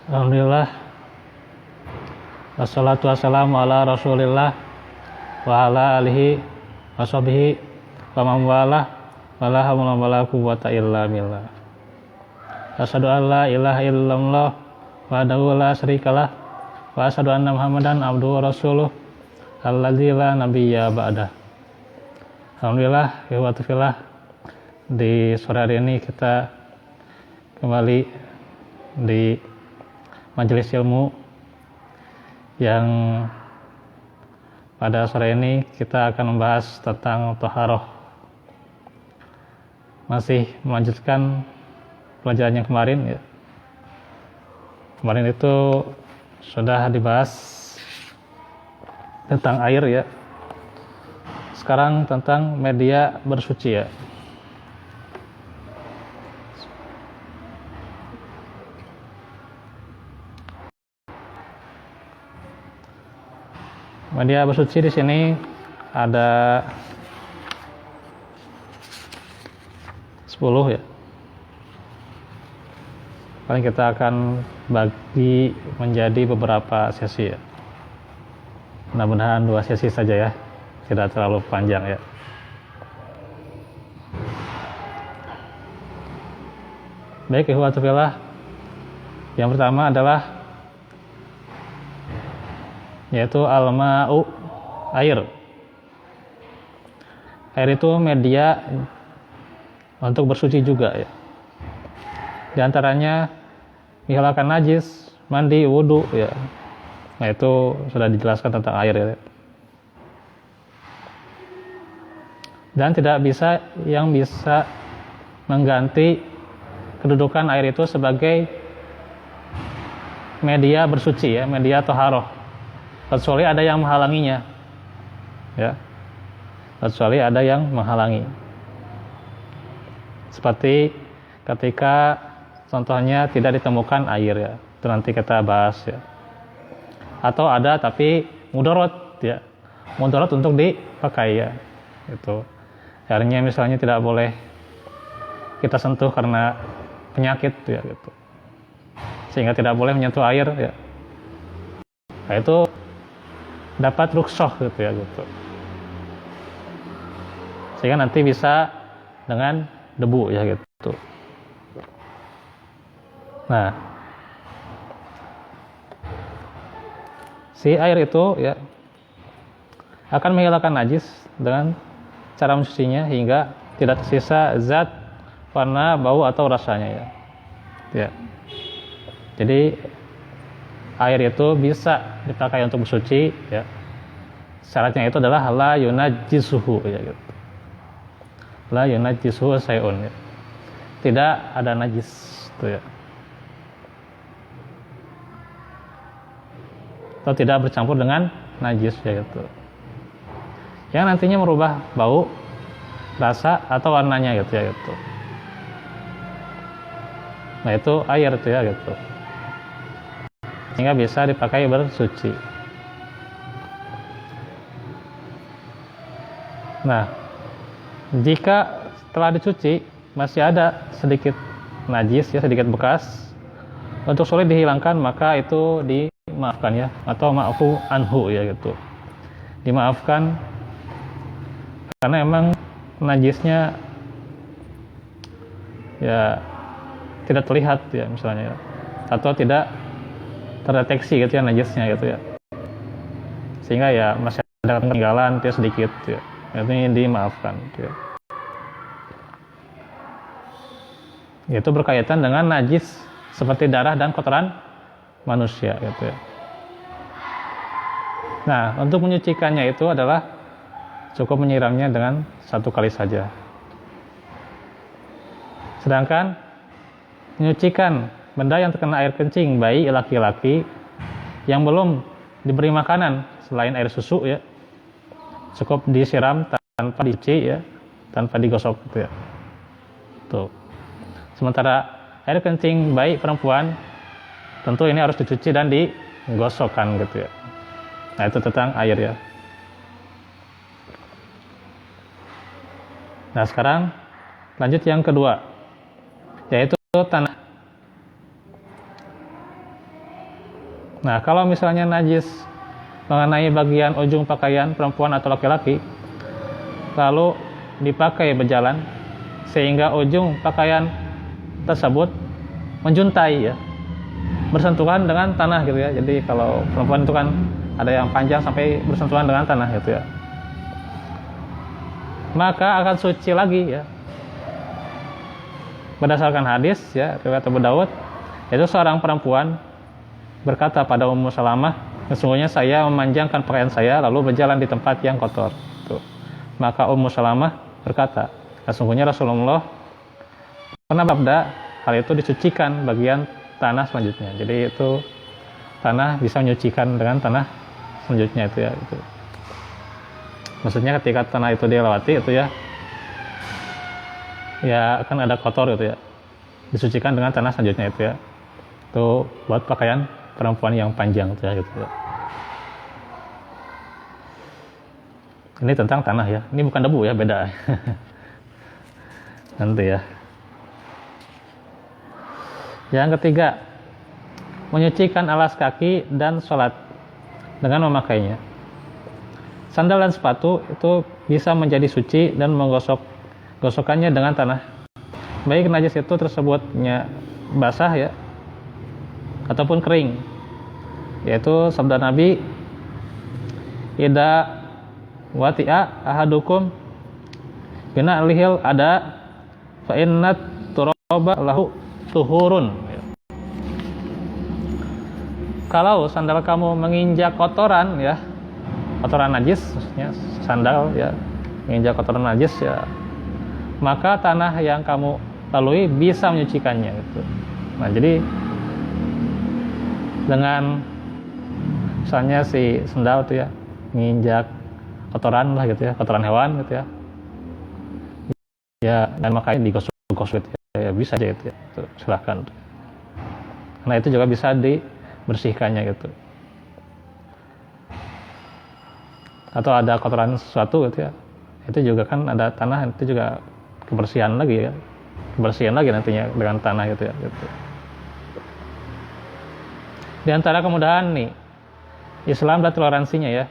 Alhamdulillah, wassalatu wassalamu ala rasulillah wa ala alihi wa sahbihi wa man walah wala haula wala quwwata illa billah. Asyhadu an la ilaha illallah wahdahu la syarikalah wa asyhadu anna Muhammadan abduhu wa rasuluh alladzi la nabiyya ba'dah. Alhamdulillah, ikhwatu fillah, di sore hari ini kita kembali di majelis ilmu yang pada sore ini kita akan membahas tentang thaharah. Masih melanjutkan pelajaran yang kemarin ya. Kemarin itu sudah dibahas tentang air ya. Sekarang tentang media bersuci ya. Media bersuci di sini ada 10 ya. Paling kita akan bagi menjadi beberapa sesi ya. Mudah-mudahan 2 sesi saja ya, tidak terlalu panjang ya. Baik, ikhwatu fillah. Yang pertama adalah yaitu al-ma'u, air. Air itu media untuk bersuci juga ya. Di antaranya menghilangkan najis, mandi, wudu ya. Nah, itu sudah dijelaskan tentang air ya. Dan tidak bisa yang bisa mengganti kedudukan air itu sebagai media bersuci ya, media thaharah. Kecuali ada yang menghalanginya ya, kecuali ada yang menghalangi, seperti ketika contohnya tidak ditemukan air ya, itu nanti kita bahas ya. Atau ada tapi mudarat ya, mudarat untuk dipakai ya, itu airnya misalnya tidak boleh kita sentuh karena penyakit ya gitu, sehingga tidak boleh menyentuh air ya. Nah, itu dapat rukhsah gitu ya gitu. Sehingga nanti bisa dengan debu ya gitu. Nah, si air itu ya akan menghilangkan najis dengan cara mencucinya hingga tidak tersisa zat, warna, bau atau rasanya ya. Ya. Jadi air itu bisa dipakai untuk bersuci ya. Syaratnya itu adalah la yunajjisuhu ya gitu. La yunajjisuhu syai'un ya. Tidak ada najis itu ya. Atau tidak bercampur dengan najis ya gitu. Yang nantinya merubah bau, rasa atau warnanya gitu ya gitu. Nah, itu air itu ya gitu. Sehingga bisa dipakai bersuci. Nah, jika setelah dicuci masih ada sedikit najis ya, sedikit bekas, untuk sulit dihilangkan maka itu dimaafkan ya, atau ma'fu anhu ya gitu. Dimaafkan karena emang najisnya ya tidak terlihat ya misalnya ya, atau tidak terdeteksi gitu ya najisnya gitu ya, sehingga ya masih ada ketinggalan dia sedikit ya, ini dimaafkan gitu ya. Itu berkaitan dengan najis seperti darah dan kotoran manusia gitu ya. Nah, untuk menyucikannya itu adalah cukup menyiramnya dengan 1 kali saja. Sedangkan menyucikan benda yang terkena air kencing bayi laki-laki yang belum diberi makanan selain air susu ya, cukup disiram tanpa dicuci ya, tanpa digosok gitu ya. Tuh. Sementara air kencing bayi perempuan tentu ini harus dicuci dan digosokkan gitu ya. Nah, itu tentang air ya. Nah, sekarang lanjut yang kedua, yaitu tanah. Nah, kalau misalnya najis mengenai bagian ujung pakaian perempuan atau laki-laki, lalu dipakai berjalan, sehingga ujung pakaian tersebut menjuntai ya, bersentuhan dengan tanah gitu ya. Jadi kalau perempuan itu kan ada yang panjang sampai bersentuhan dengan tanah gitu ya, maka akan suci lagi ya. Berdasarkan hadis ya, riwayat Abu Daud, itu seorang perempuan berkata pada Ummu Salamah, sesungguhnya saya memanjangkan pakaian saya lalu berjalan di tempat yang kotor. Tuh. Maka Ummu Salamah berkata, sesungguhnya Rasulullah pernah bersabda, hal itu disucikan bagian tanah selanjutnya. Jadi itu tanah bisa menyucikan dengan tanah selanjutnya itu ya. Itu. Maksudnya ketika tanah itu dilewati itu ya kan ada kotor gitu ya, disucikan dengan tanah selanjutnya itu ya. Itu buat pakaian perempuan yang panjang itu ya gitu ya. Ini tentang tanah ya, ini bukan debu ya, beda. Nanti ya. Yang ketiga, menyucikan alas kaki dan sholat dengan memakainya. Sandal dan sepatu itu bisa menjadi suci dan gosokannya dengan tanah. Baik najis itu tersebutnya basah ya, ataupun kering. Yaitu sabda Nabi, "Ida wati'a ahadukum bina lihil ada fa innat turaba lahu tuhurun." Kalau sandal kamu menginjak kotoran ya, kotoran najis maksudnya sandal ya, menginjak kotoran najis ya, maka tanah yang kamu lalui bisa menyucikannya gitu. Nah, jadi dengan misalnya si sandal itu ya menginjak kotoran lah gitu ya, kotoran hewan gitu ya. Ya, dan makanya digosok-gosok gitu ya, bisa aja gitu ya. Tuh, silahkan. Karena itu juga bisa dibersihkannya gitu. Atau ada kotoran sesuatu gitu ya, itu juga kan ada tanah, itu juga kebersihan lagi ya, kebersihan lagi nantinya dengan tanah gitu ya gitu. Di antara kemudahan nih Islam dan toleransinya ya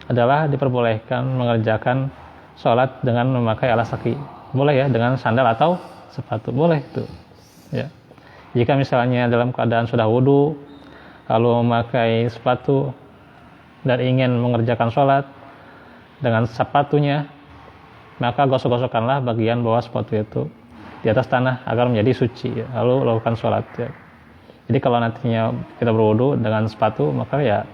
adalah diperbolehkan mengerjakan sholat dengan memakai alas kaki, boleh ya, dengan sandal atau sepatu, boleh tuh ya. Jika misalnya dalam keadaan sudah wudhu lalu memakai sepatu dan ingin mengerjakan sholat dengan sepatunya, maka gosok-gosokkanlah bagian bawah sepatu itu di atas tanah agar menjadi suci ya. Lalu lakukan sholat ya. Jadi kalau nantinya kita berwudu dengan sepatu, maka ya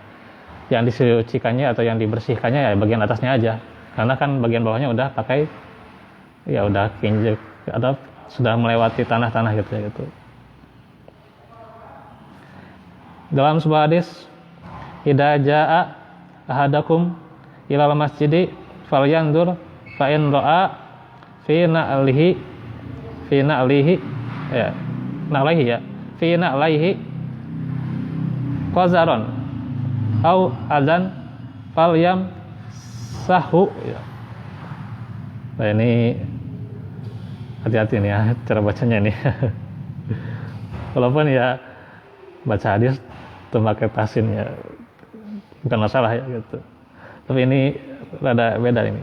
yang disucikannya atau yang dibersihkannya ya bagian atasnya aja, karena kan bagian bawahnya udah pakai ya, udah kinjek atau sudah melewati tanah-tanah gitu ya gitu. Dalam sebuah hadis, idza jaa ahadakum ilal masjidi falyandur fa in ra'a fi na'lihi ya na'lihi ya fi na'lihi qazaron au adzan falyam sahu ya. Nah, ini hati-hati nih ya cara bacanya nih. Walaupun ya baca hadis memakai tasin ya bukan masalah ya gitu. Tapi ini rada beda ini.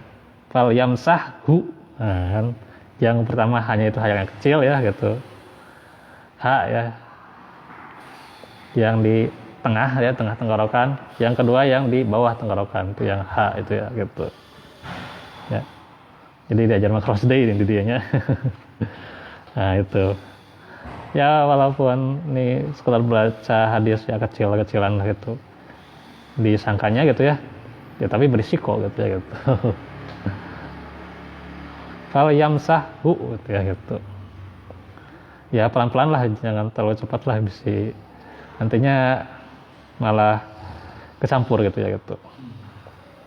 Fal yamsahu. Nah, kan yang pertama hanya itu yang kecil ya gitu. Ha ya. Yang di tengah ya, tengah tenggorokan. Yang kedua yang di bawah tenggorokan, itu yang ha itu ya gitu. Ya. Jadi diajar makros day ini dianya. Nah, itu. Ya walaupun ini sekedar baca hadis ya kecil-kecilan gitu, disangkanya gitu ya tapi berisiko gitu ya gitu. Kalau yamsahu gitu ya gitu, ya pelan-pelan lah, jangan terlalu cepat lah, bisa nantinya malah kecampur gitu ya gitu.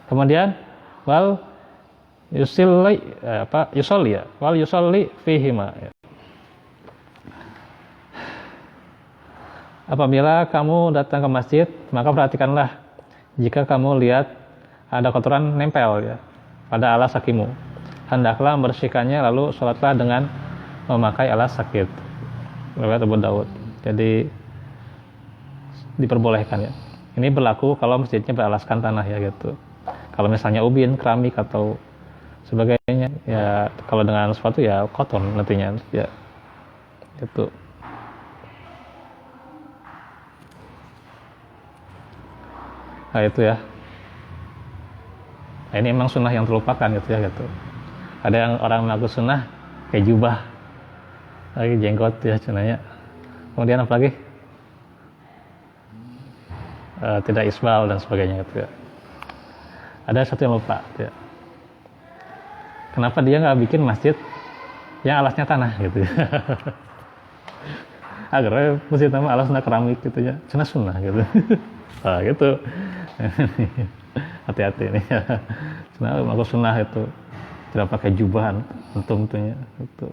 Kemudian wal yusolli ya, wal yusolli fihima ya. Apabila kamu datang ke masjid, maka perhatikanlah jika kamu lihat ada kotoran nempel ya pada alas kakimu. Hendaklah membersihkannya lalu sholatlah dengan memakai alas kaki. Riwayat Abu Daud. Jadi diperbolehkan ya. Ini berlaku kalau masjidnya beralaskan tanah ya gitu. Kalau misalnya ubin, keramik atau sebagainya ya, kalau dengan sepatu ya kotor nantinya ya gitu. Nah itu ya. Nah, ini emang sunnah yang terlupakan gitu ya gitu. Ada yang orang melakukan sunnah kayak jubah, lagi jenggot ya cenanya. Kemudian apa lagi? Tidak isbal dan sebagainya gitu ya. Ada satu yang lupa gitu ya. Kenapa dia nggak bikin masjid yang alasnya tanah gitu ya. Agar masjid nama alasnya keramik gitu ya, cina sunnah gitu. Nah gitu. Hati-hati nih. Cina aku sunnah itu tidak pakai jubahan tentunya itu,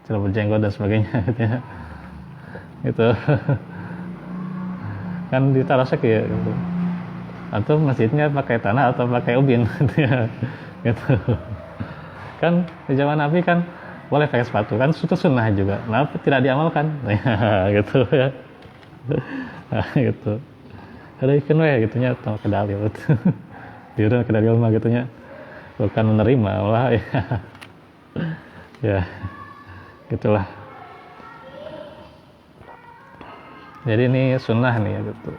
tidak berjenggot dan sebagainya gitu ya. Itu kan ditaruhnya kayak gitu. Atau masjidnya pakai tanah atau pakai ubin gitu ya. Gitu. Kan di zaman Nabi kan boleh pakai sepatu kan, itu sunnah juga. Kenapa tidak diamalkan? Ya, gitu ya. Nah, gitu. Ada ikan ya gitunya atau ke dalil itu. Dia ke dalil mah gitunya. Bukan menerima malah ya. Ya. Gitulah. Jadi ini sunnah nih ya gitu.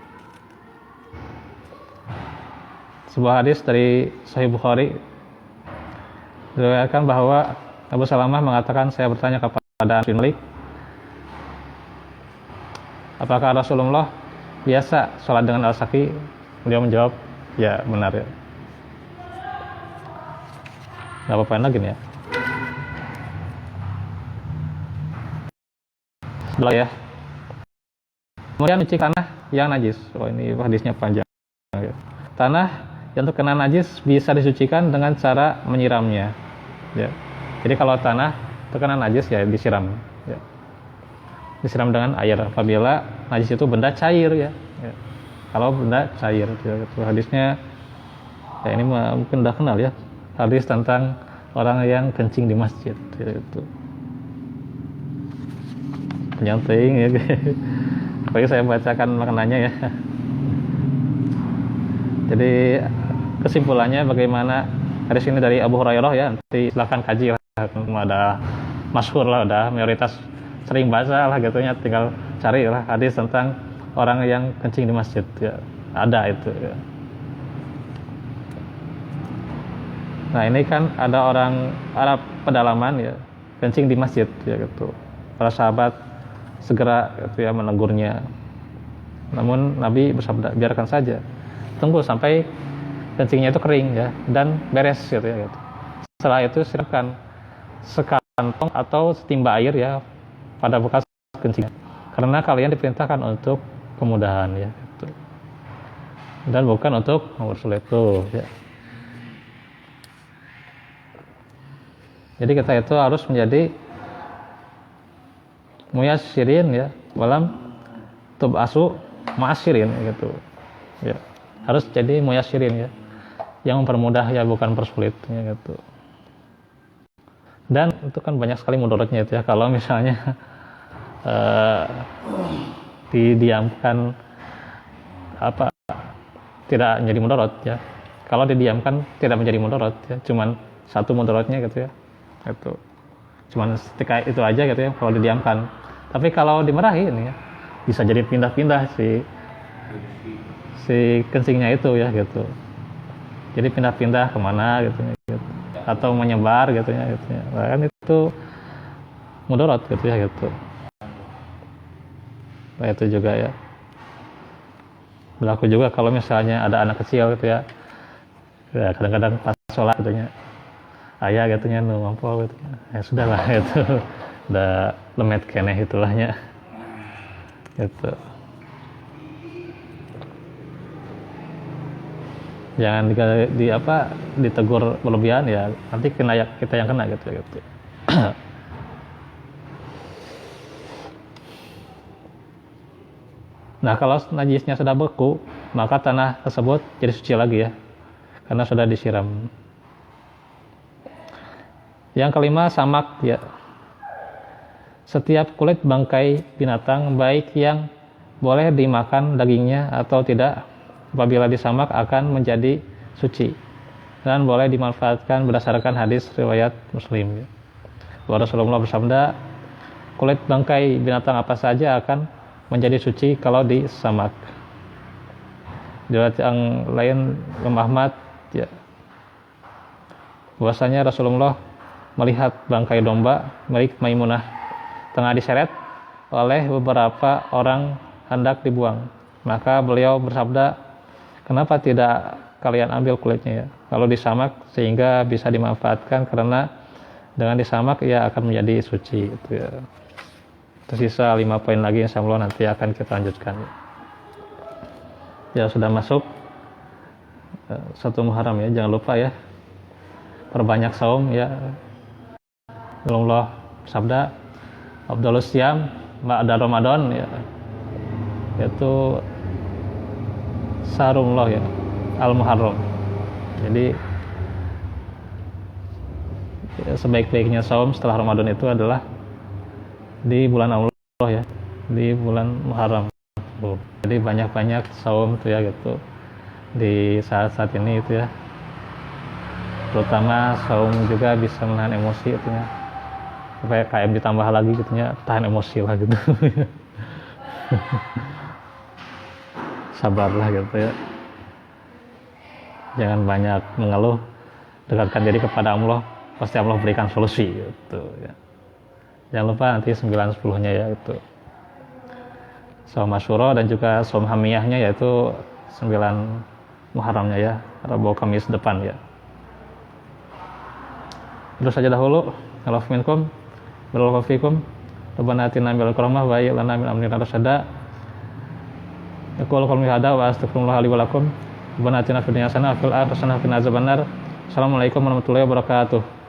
Sebuah hadis dari Sahih Bukhari diriwayatkan bahwa Abu Salamah mengatakan, saya bertanya kepada Anas bin Malik, apakah Rasulullah biasa sholat dengan al-saki? Beliau menjawab, ya benar ya. Gak apa-apain lagi nih ya. Sebelah ya. Kemudian cuci tanah yang najis. Oh ini hadisnya panjang ya. Tanah yang terkena najis bisa disucikan dengan cara menyiramnya ya. Jadi kalau tanah terkena najis ya disiram ya. Disiram dengan air apabila najis itu benda cair ya. Kalau benda cair ya, itu hadisnya ya, ini mungkin udah kenal ya, hadis tentang orang yang kencing di masjid ya, itu penting ya. Apalagi saya bacakan maknanya ya. Jadi kesimpulannya bagaimana hadis ini dari Abu Hurairah ya, nanti silahkan kaji lah, ada masyhur lah, udah mayoritas sering baca lah gitunya, tinggal cari lah hadis tentang orang yang kencing di masjid ya, ada itu ya. Nah ini kan ada orang Arab pedalaman ya kencing di masjid ya gitu. Para sahabat segera gitu ya menegurnya. Namun Nabi bersabda, biarkan saja, tunggu sampai kencingnya itu kering ya dan beres gitu ya gitu. Setelah itu silakan sekantong atau setimba air ya pada bekas kencing, karena kalian diperintahkan untuk kemudahan ya gitu. Dan bukan untuk mempersulit tuh ya. Jadi kita itu harus menjadi muyassirin ya, walam tub'asu ma'asirin gitu ya. Harus jadi muyassirin ya, yang mempermudah ya, bukan persulit ya gitu. Dan itu kan banyak sekali mudaratnya itu ya, kalau misalnya didiamkan apa tidak menjadi mudarat ya. Kalau didiamkan tidak menjadi mudarat ya, cuman satu mudaratnya gitu ya. Itu cuman ketika itu aja gitu ya kalau didiamkan. Tapi kalau dimarahi ini ya bisa jadi pindah-pindah si kencingnya itu ya gitu. Jadi pindah-pindah kemana gitu, gitu. Atau menyebar gitu ya gitu ya. Nah, kan itu mudarat gitu ya gitu. Nah, itu juga ya berlaku juga kalau misalnya ada anak kecil gitu ya. Ya kadang-kadang pas sholat gitu ya, ayah gitunya nu mampu gitu ya, sudahlah itu udah lemet keneh itulahnya gitu. Jangan ditegur berlebihan ya, nanti kena kita yang kena gitu. Nah kalau najisnya sudah beku, maka tanah tersebut jadi suci lagi ya, karena sudah disiram. Yang kelima, samak ya. Setiap kulit bangkai binatang, baik yang boleh dimakan dagingnya atau tidak. Apabila disamak akan menjadi suci dan boleh dimanfaatkan berdasarkan hadis riwayat Muslim. Rasulullah bersabda, kulit bangkai binatang apa saja akan menjadi suci kalau disamak. Di riwayat yang lain Imam Ahmad ya, bahwasanya Rasulullah melihat bangkai domba milik Maimunah tengah diseret oleh beberapa orang hendak dibuang. Maka beliau bersabda, kenapa tidak kalian ambil kulitnya ya, kalau disamak sehingga bisa dimanfaatkan, karena dengan disamak ia akan menjadi suci itu ya. Tersisa 5 poin lagi insyaallah nanti akan kita lanjutkan. Ya sudah masuk 1 Muharram ya, jangan lupa ya perbanyak saum ya. Allah sabda Abdullah Siyam ba'da Ramadan ya, yaitu Sarumullah ya Al-Muharram. Jadi ya, sebaik-baiknya saum setelah Ramadan itu adalah di bulan Allah ya, di bulan Muharram. Jadi banyak-banyak saum tuh ya gitu di saat-saat ini itu ya. Terutama saum juga bisa menahan emosi itu ya. Supaya KM ditambah lagi gitu ya, tahan emosi lah gitu. Sabarlah gitu ya. Jangan banyak mengeluh, dekatkan diri kepada Allah, pasti Allah berikan solusi gitu ya. Jangan lupa nanti 9-10-nya ya itu saum Asyura dan juga saum Hamiyahnya yaitu 9 Muharramnya ya, Rabu Kamis depan ya. Terus saja dahulu, Allah minkum, barakallahu fikum, Rabbana atina minal karamah wa lana min amrina rasyada. Aku qauli hada wa astaghfirullah li wa lakum. Rabbana atina fid dunya hasanah wa fil akhirati hasanah wa qina adzabannar. Assalamualaikum warahmatullahi wabarakatuh.